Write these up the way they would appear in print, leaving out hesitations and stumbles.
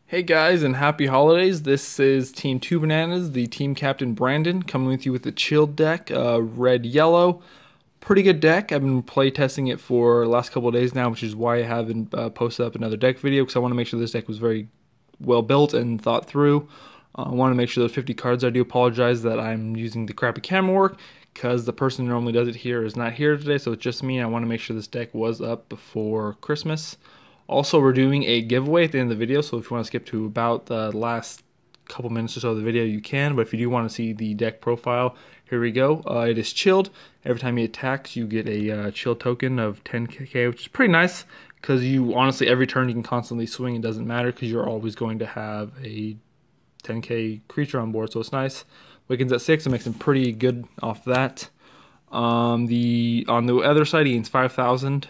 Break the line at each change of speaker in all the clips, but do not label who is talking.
Hey guys, and happy holidays. This is Team 2 Bananas, the team captain Brandon, coming with you with the chilled deck, red yellow. Pretty good deck. I've been play testing it for the last couple of days now, which is why I haven't posted up another deck video, because I want to make sure this deck was very well built and thought through. I want to make sure those 50 cards. I do apologize that I'm using the crappy camera work, because the person who normally does it here is not here today, so it's just me. I want to make sure this deck was up before Christmas. Also, we're doing a giveaway at the end of the video, so if you want to skip to about the last couple minutes or so of the video, you can. But if you do want to see the deck profile, here we go. It is chilled. Every time he attacks, you get a chill token of 10k, which is pretty nice, because you honestly, every turn you can constantly swing. It doesn't matter, because you're always going to have a 10k creature on board, so it's nice. Wakens at 6, it makes him pretty good off that. On the other side, he gains 5,000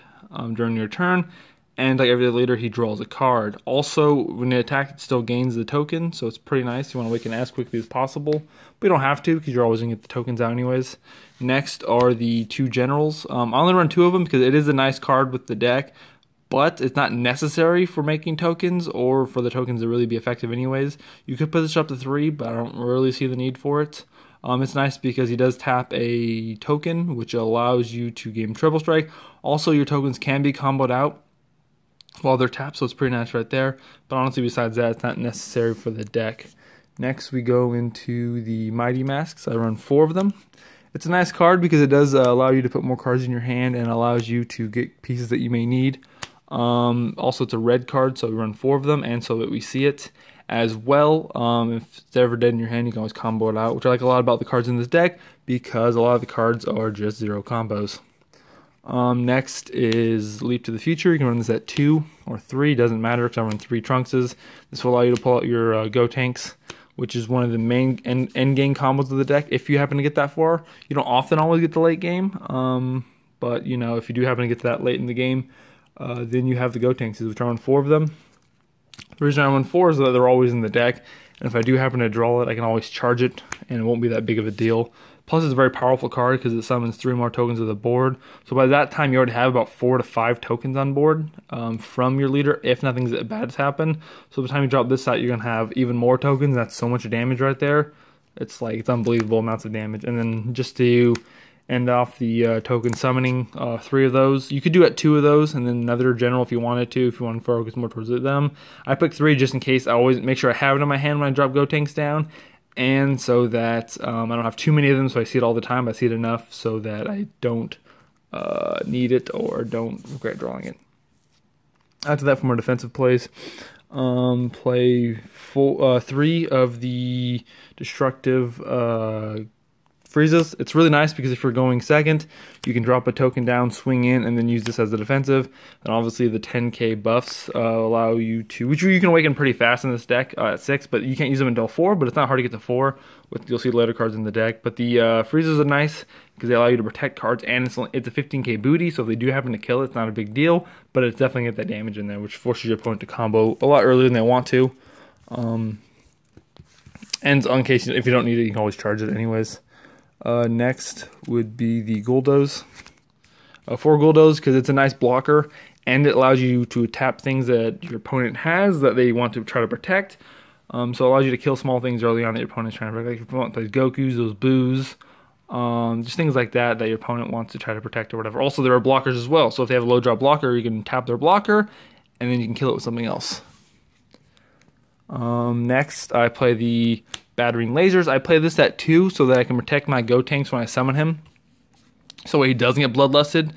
during your turn. And like every later, he draws a card. Also, when they attack, it still gains the token, so it's pretty nice. You want to awaken as quickly as possible, but you don't have to, because you're always going to get the tokens out anyways. Next are the two generals. I only run 2 of them because it is a nice card with the deck, but it's not necessary for making tokens or for the tokens to really be effective anyways. You could push up to 3, but I don't really see the need for it. It's nice because he does tap a token, which allows you to gain Triple Strike. Also, your tokens can be comboed out while they're tapped, so it's pretty nice right there. But honestly, besides that, it's not necessary for the deck. Next, we go into the Mighty Masks. I run 4 of them. It's a nice card because it does allow you to put more cards in your hand and allows you to get pieces that you may need. Also, it's a red card, so we run 4 of them, and so that we see it as well. If it's ever dead in your hand, you can always combo it out, which I like a lot about the cards in this deck, because a lot of the cards are just 0 combos. Next is Leap to the Future. You can run this at 2 or 3, doesn't matter, because I run 3 Trunkses. This will allow you to pull out your Gotenks, which is one of the main end game combos of the deck. If you happen to get that far, you don't often always get the late game, but you know, if you do happen to get to that late in the game, then you have the Gotenks, which I run 4 of them. The reason I run 4 is that they're always in the deck, and if I do happen to draw it, I can always charge it, and it won't be that big of a deal. Plus, it's a very powerful card because it summons 3 more tokens to the board. So by that time, you already have about 4 to 5 tokens on board from your leader, if nothing bad has happened. So by the time you drop this out, you're going to have even more tokens. That's so much damage right there. It's unbelievable amounts of damage. And then just to end off the token summoning, 3 of those. You could do it 2 of those, and then another general if you wanted to, if you want to focus more towards them. I picked 3 just in case. I always make sure I have it in my hand when I drop Gotenks down, and so that I don't have too many of them, so I see it all the time. I see it enough so that I don't need it or don't regret drawing it. After that, for more defensive plays, play 3 of the destructive Freezes. It's really nice because if you're going second, you can drop a token down, swing in, and then use this as the defensive. And obviously the 10k buffs allow you to, which you can awaken pretty fast in this deck at 6, but you can't use them until 4, but it's not hard to get to 4. You'll see later cards in the deck. But the Freezes are nice because they allow you to protect cards, and it's a 15k booty, so if they do happen to kill it, it's not a big deal, but it's definitely get that damage in there, which forces your opponent to combo a lot earlier than they want to. And in case, if you don't need it, you can always charge it anyways. Next would be the Guldos. 4 Guldos because it's a nice blocker, and it allows you to tap things that your opponent has that they want to try to protect. So it allows you to kill small things early on that your opponent's trying to protect. Like if your opponent plays Gokus, those Boos, just things like that that your opponent wants to try to protect or whatever. Also, there are blockers as well. So if they have a low drop blocker, you can tap their blocker, and then you can kill it with something else. Next, I play the Battering Lasers. I play this at 2 so that I can protect my Gotenks when I summon him, so he doesn't get bloodlusted.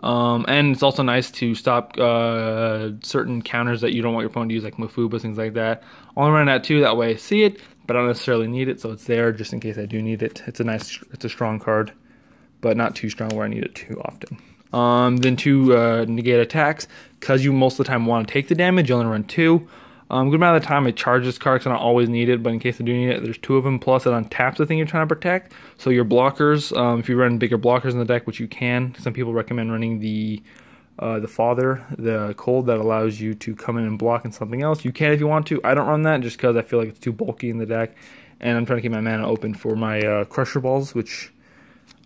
And it's also nice to stop certain counters that you don't want your opponent to use, like Mufubas, things like that. Only run it at 2, that way I see it, but I don't necessarily need it, so it's there just in case I do need it. It's a strong card, but not too strong where I need it too often. Then 2 negate attacks, because you most of the time want to take the damage, you only run 2. Good amount of the time I charge this card because I don't always need it, but in case I do need it, there's 2 of them, plus it untaps the thing you're trying to protect. So your blockers, if you run bigger blockers in the deck, which you can, some people recommend running the Father, the Cold, that allows you to come in and block in something else. You can if you want to. I don't run that just because I feel like it's too bulky in the deck, and I'm trying to keep my mana open for my Crusher Balls, which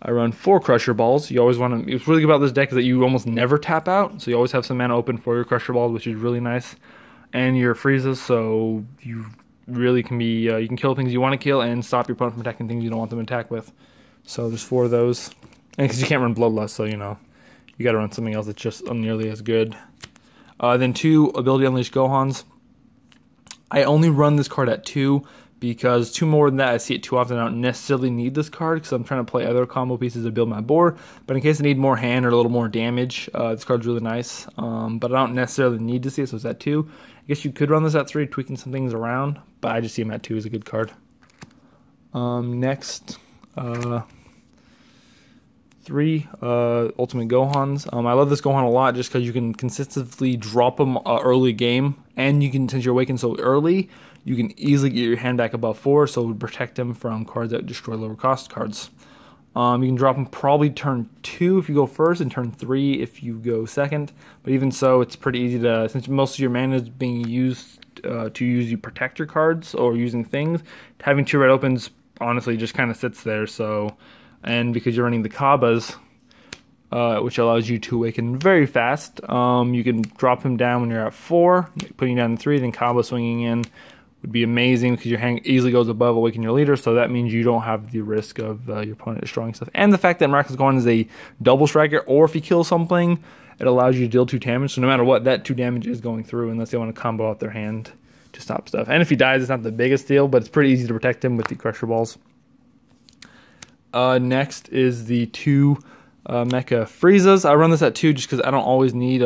I run 4 Crusher Balls. You always want to. What's really good about this deck is that you almost never tap out, so you always have some mana open for your Crusher Balls, which is really nice. and your Frieza, so you really can be, you can kill things you want to kill and stop your opponent from attacking things you don't want them to attack with. So there's 4 of those. And because you can't run Bloodlust, so you got to run something else that's just nearly as good. Then 2 Ability Unleashed Gohans. I only run this card at 2 because 2 more than that I see it too often. I don't necessarily need this card because I'm trying to play other combo pieces to build my board. But in case I need more hand or a little more damage, this card's really nice. But I don't necessarily need to see it, so it's at 2. I guess you could run this at 3, tweaking some things around, but I just see him at 2 as a good card. Next, 3 Ultimate Gohans. I love this Gohan a lot just because you can consistently drop him early game, and you can, since you're awakened so early, you can easily get your hand back above 4, so it would protect him from cards that destroy lower cost cards. You can drop him probably turn 2 if you go first, and turn 3 if you go second. But even so, it's pretty easy to, since most of your mana is being used to use you protect your cards or using things, having 2 red opens honestly just kind of sits there. So, and because you're running the Kabas, which allows you to awaken very fast, you can drop him down when you're at 4, putting down to 3, then Kaba swinging in would be amazing because your hand easily goes above awaken your leader, so that means you don't have the risk of your opponent destroying stuff. And the fact that Miraculous Gohan is a double striker, or if he kills something, it allows you to deal 2 damage, so no matter what, that 2 damage is going through unless they want to combo out their hand to stop stuff. And if he dies, it's not the biggest deal, but it's pretty easy to protect him with the Crusher Balls. Next is the 2 Mecha Friezas. I run this at 2 just because I don't always need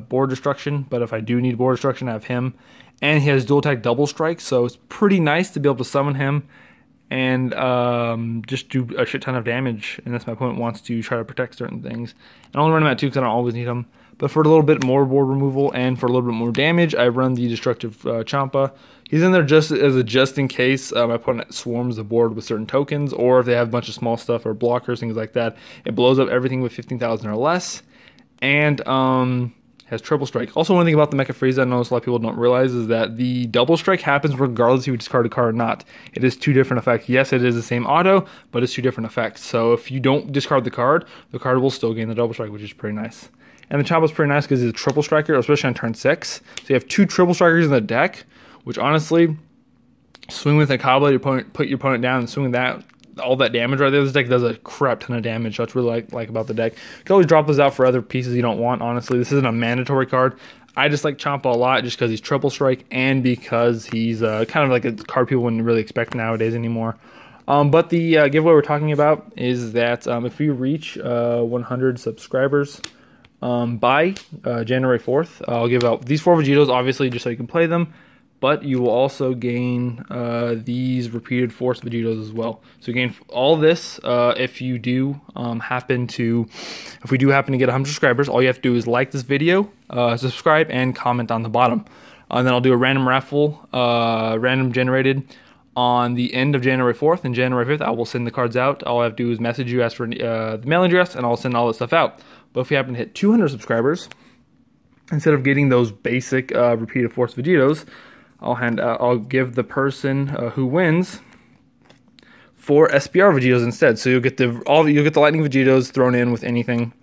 board destruction, but if I do need board destruction, I have him. And he has dual attack double strike, so it's pretty nice to be able to summon him and just do a shit ton of damage unless my opponent wants to try to protect certain things. And I only run him at 2 because I don't always need him. But for a little bit more board removal and for a little bit more damage, I run the Destructive Champa. He's in there just as a just in case my opponent swarms the board with certain tokens, or if they have a bunch of small stuff or blockers, things like that. It blows up everything with 15,000 or less, and has triple strike. Also, one thing about the Mecha Frieza I notice a lot of people don't realize is that the double strike happens regardless if you discard a card or not. It is 2 different effects. Yes, it is the same auto, but it's 2 different effects. So if you don't discard the card will still gain the double strike, which is pretty nice. And the Champa's pretty nice because he's a triple striker, especially on turn 6. So you have 2 triple strikers in the deck, which honestly, swing with a Kaba, put your opponent down and swing that, all that damage right there. This deck does a crap ton of damage. That's really like about the deck. You can always drop this out for other pieces you don't want, honestly. This isn't a mandatory card. I just like Champa a lot just because he's triple strike and because he's kind of like a card people wouldn't really expect nowadays anymore. But the giveaway we're talking about is that if we reach 100 subscribers by January 4th, I'll give out these 4 Vegetos, obviously, just so you can play them. But you will also gain these repeated Force Vegetos as well. So you gain all this if you do happen to get 100 subscribers. All you have to do is like this video, subscribe, and comment on the bottom. And then I'll do a random raffle, random generated on the end of January 4th and January 5th. I will send the cards out. All I have to do is message you, ask for the mailing address, and I'll send all that stuff out. But if you happen to hit 200 subscribers, instead of getting those basic repeated Force Vegetos, I'll give the person who wins 4 SPR Vegetos instead. So you'll get the Lightning Vegetos thrown in with anything.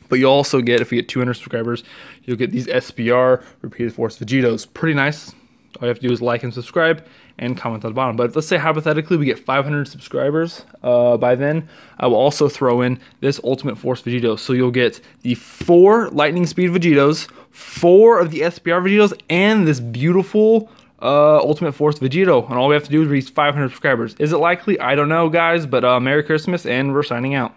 But you'll also get, if you get 200 subscribers, you'll get these SPR Repeated Force Vegetos. Pretty nice. All you have to do is like and subscribe and comment on the bottom. But let's say hypothetically we get 500 subscribers by then. I will also throw in this Ultimate Force Vegeto. So you'll get the 4 Lightning Speed Vegetos, 4 of the SPR Vegetos, and this beautiful Ultimate Force Vegeto. And all we have to do is reach 500 subscribers. Is it likely? I don't know, guys. But Merry Christmas, and we're signing out.